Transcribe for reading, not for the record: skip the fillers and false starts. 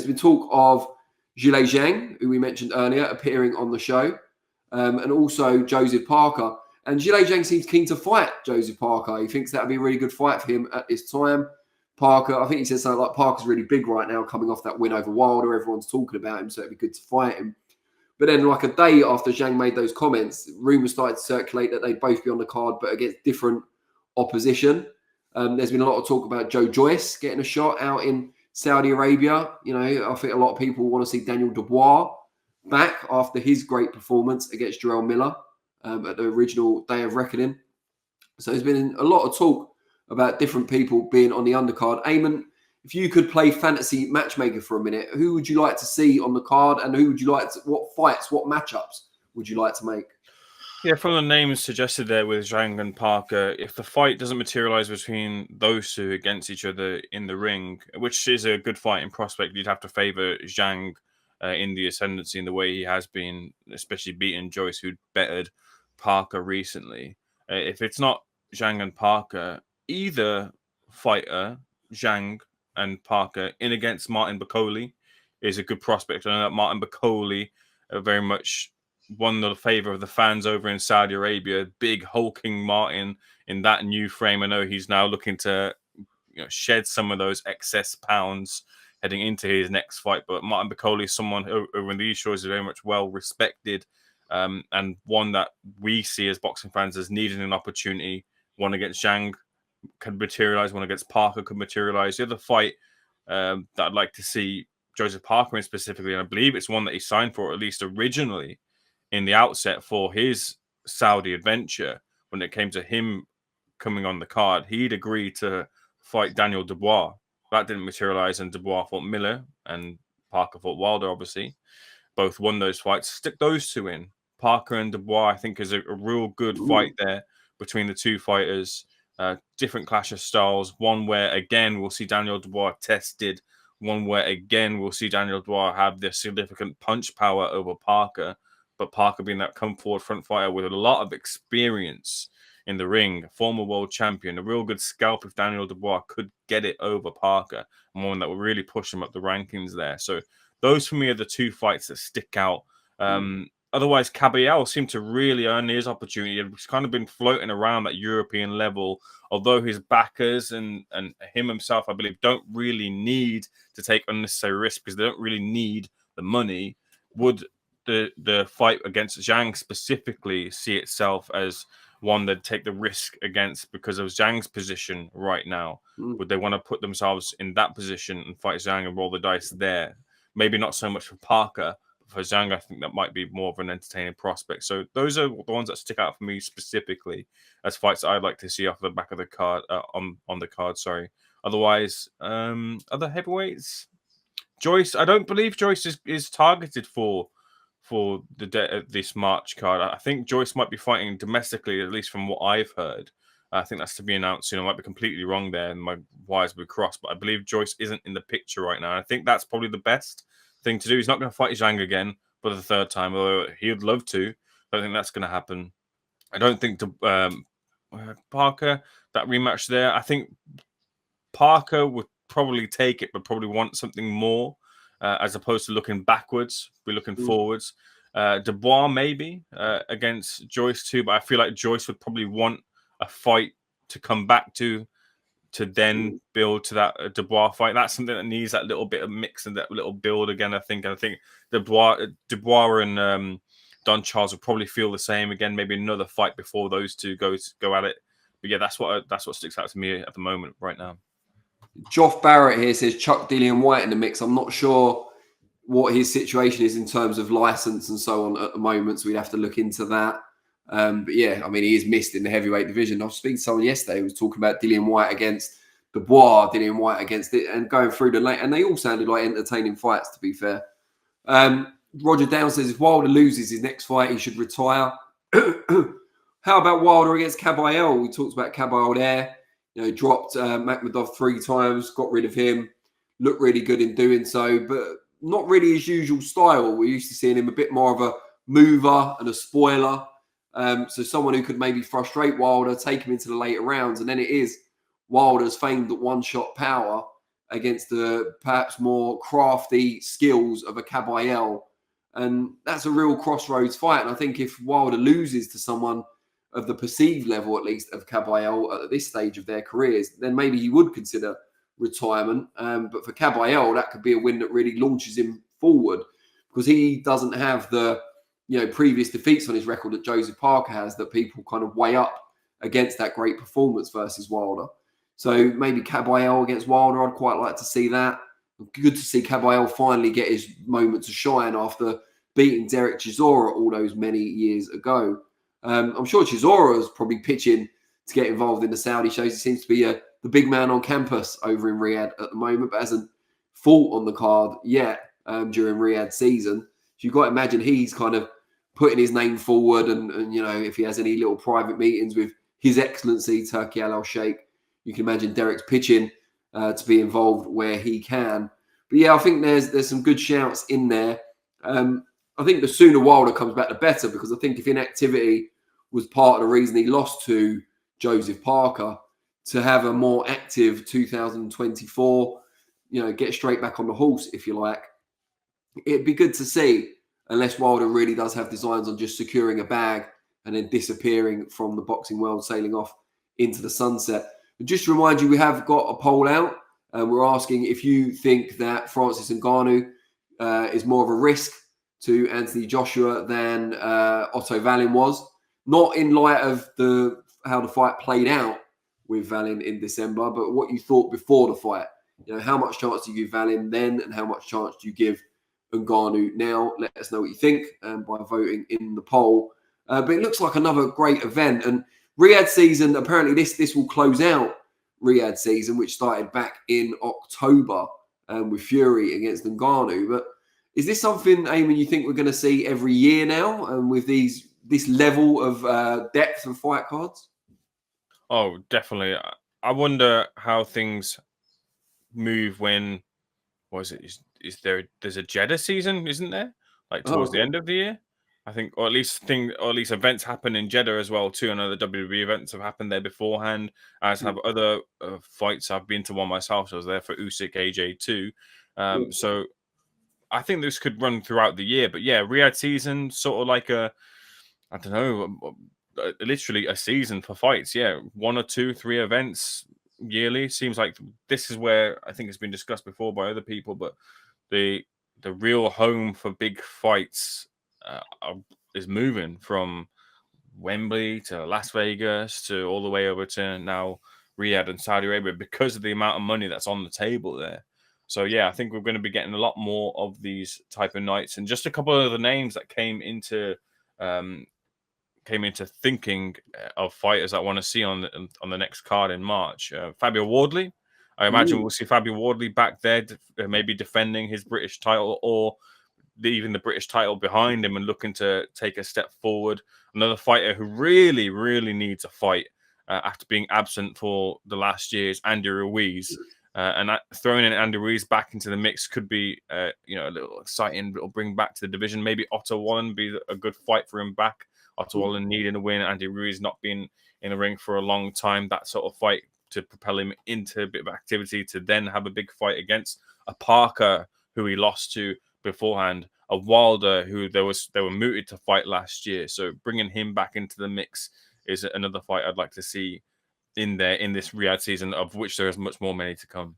there's been talk of Zhilei Zhang, who we mentioned earlier, appearing on the show, and also Joseph Parker. And Zhilei Zhang seems keen to fight Joseph Parker. He thinks that would be a really good fight for him at this time. Parker, I think he said something like Parker's really big right now, coming off that win over Wilder. Everyone's talking about him, so it'd be good to fight him. But then, like a day after Zhang made those comments, rumours started to circulate that they'd both be on the card, but against different opposition. There's been a lot of talk about Joe Joyce getting a shot out in Saudi Arabia. You know, I think a lot of people want to see Daniel Dubois back after his great performance against Jarrell Miller at the original Day of Reckoning. So there's been a lot of talk about different people being on the undercard. Ayman, if you could play fantasy matchmaker for a minute, who would you like to see on the card, and who would you like to, what fights, what matchups would you like to make? Yeah, from the names suggested there with Zhang and Parker, if the fight doesn't materialize between those two against each other in the ring, which is a good fighting prospect, you'd have to favour Zhang in the ascendancy in the way he has been, especially beating Joyce, who'd bettered Parker recently. If it's not Zhang and Parker, either fighter, Zhang and Parker, in against Martin Bakole is a good prospect. I know that Martin Bakole very much won the favour of the fans over in Saudi Arabia. Big hulking Martin in that new frame. I know he's now looking to shed some of those excess pounds heading into his next fight. But Martin Bakole is someone over in these shores is very much well respected, and one that we see as boxing fans as needing an opportunity. One against Zhang could materialise, one against Parker could materialise. The other fight that I'd like to see Joseph Parker in specifically, and I believe it's one that he signed for, at least originally, in the outset for his Saudi adventure, when it came to him coming on the card, he'd agreed to fight Daniel Dubois. That didn't materialize, and Dubois fought Miller, and Parker fought Wilder, obviously. Both won those fights. Stick those two in. Parker and Dubois, I think, is a real good fight there between the two fighters. Different clash of styles. One where, again, we'll see Daniel Dubois tested. One where, again, we'll see Daniel Dubois have this significant punch power over Parker. But Parker being that come forward front fighter with a lot of experience in the ring, former world champion, a real good scalp if Daniel Dubois could get it over Parker, and one that will really push him up the rankings there. So those for me are the two fights that stick out. Otherwise, Kabayel seemed to really earn his opportunity. He's kind of been floating around that European level, although his backers and him himself, I believe, don't really need to take unnecessary risks because they don't really need the money. Would the fight against Zhang specifically see itself as one they'd take the risk against because of Zhang's position right now? Would they want to put themselves in that position and fight Zhang and roll the dice there? Maybe not so much for Parker, but for Zhang, I think that might be more of an entertaining prospect. So those are the ones that stick out for me specifically as fights that I'd like to see off the back of the card, on the card, sorry. Otherwise, other heavyweights? Joyce, I don't believe Joyce is targeted for this March card. I think Joyce might be fighting domestically, at least from what I've heard. I think that's to be announced soon. I might be completely wrong there, and my wires will be crossed, but I believe Joyce isn't in the picture right now. I think that's probably the best thing to do. He's not going to fight Zhang again for the third time, although he would love to. I don't think that's going to happen. I don't think Parker, that rematch there, I think Parker would probably take it, but probably want something more. As opposed to looking backwards, we're looking forwards. Dubois maybe against Joyce too, but I feel like Joyce would probably want a fight to come back to then build to that Dubois fight. That's something that needs that little bit of mix and that little build again, I think. And I think Dubois and Don Charles will probably feel the same again. Maybe another fight before those two go at it. But yeah, that's what sticks out to me at the moment right now. Joff Barrett here says Chuck Dillian White in the mix. I'm not sure what his situation is in terms of license and so on at the moment, so we'd have to look into that. But yeah, I mean, he is missed in the heavyweight division. I was speaking to someone yesterday who was talking about Dillian White against Dubois, Dillian White against it, and going through the late, and they all sounded like entertaining fights, to be fair. Roger Down says if Wilder loses his next fight, he should retire. How about Wilder against Kabayel? We talked about Kabayel there. Dropped Makhmudov 3 times, got rid of him, looked really good in doing so, but not really his usual style. We're used to seeing him a bit more of a mover and a spoiler. So someone who could maybe frustrate Wilder, take him into the later rounds. And then it is Wilder's famed one-shot power against the perhaps more crafty skills of a Kabayel. And that's a real crossroads fight. And I think if Wilder loses to someone of the perceived level, at least, of Kabayel at this stage of their careers, then maybe he would consider retirement. But for Kabayel, that could be a win that really launches him forward, because he doesn't have the previous defeats on his record that Joseph Parker has, that people kind of weigh up against that great performance versus Wilder. So maybe Kabayel against Wilder, I'd quite like to see that. Good to see Kabayel finally get his moment to shine after beating Derek Chisora all those many years ago. I'm sure Chisora is probably pitching to get involved in the Saudi shows. He seems to be the big man on campus over in Riyadh at the moment, but hasn't fought on the card yet during Riyadh season. So you've got to imagine he's kind of putting his name forward, and if he has any little private meetings with His Excellency Turki Al Sheikh, you can imagine Derek's pitching to be involved where he can. But yeah, I think there's some good shouts in there. I think the sooner Wilder comes back, the better, because I think if inactivity was part of the reason he lost to Joseph Parker, to have a more active 2024, get straight back on the horse, if you like, it'd be good to see, unless Wilder really does have designs on just securing a bag and then disappearing from the boxing world, sailing off into the sunset. But just to remind you, we have got a poll out. We're asking if you think that Francis Ngannou is more of a risk to Anthony Joshua than Otto Wallin was. Not in light of how the fight played out with Wallin in December, but what you thought before the fight. How much chance do you give Wallin then, and how much chance do you give Ngannou now? Let us know what you think by voting in the poll. But it looks like another great event. And Riyadh season, apparently this will close out Riyadh season, which started back in October with Fury against Ngannou. But is this something, Ayman, you think we're going to see every year now, with this level of depth of fight cards? Oh, definitely. I wonder how things move when, what is it? There's a Jeddah season, isn't there? Like towards the end of the year, I think, or at least events happen in Jeddah as well too. I know the WWE events have happened there beforehand, as have other fights. I've been to one myself. So I was there for Usyk AJ too. So I think this could run throughout the year. But yeah, Riyadh season, sort of like literally a season for fights. Yeah, 1 or 2, 3 events yearly. Seems like this is where, I think it's been discussed before by other people, but the real home for big fights is moving from Wembley to Las Vegas to all the way over to now Riyadh and Saudi Arabia, because of the amount of money that's on the table there. So yeah, I think we're going to be getting a lot more of these type of nights. And just a couple of the names that came into thinking of fighters I want to see on the next card in March. Fabio Wardley. I imagine we'll see Fabio Wardley back there, maybe defending his British title, or even the British title behind him and looking to take a step forward. Another fighter who really, really needs a fight after being absent for the last year is Andy Ruiz. And throwing in Andy Ruiz back into the mix could be, a little exciting. It'll bring back to the division. Maybe Otto Wallen be a good fight for him back. Otto Wallen needing a win. Andy Ruiz not been in the ring for a long time. That sort of fight to propel him into a bit of activity, to then have a big fight against a Parker who he lost to beforehand, a Wilder who they were mooted to fight last year. So bringing him back into the mix is another fight I'd like to see in this Riyadh season, of which there is much more many to come.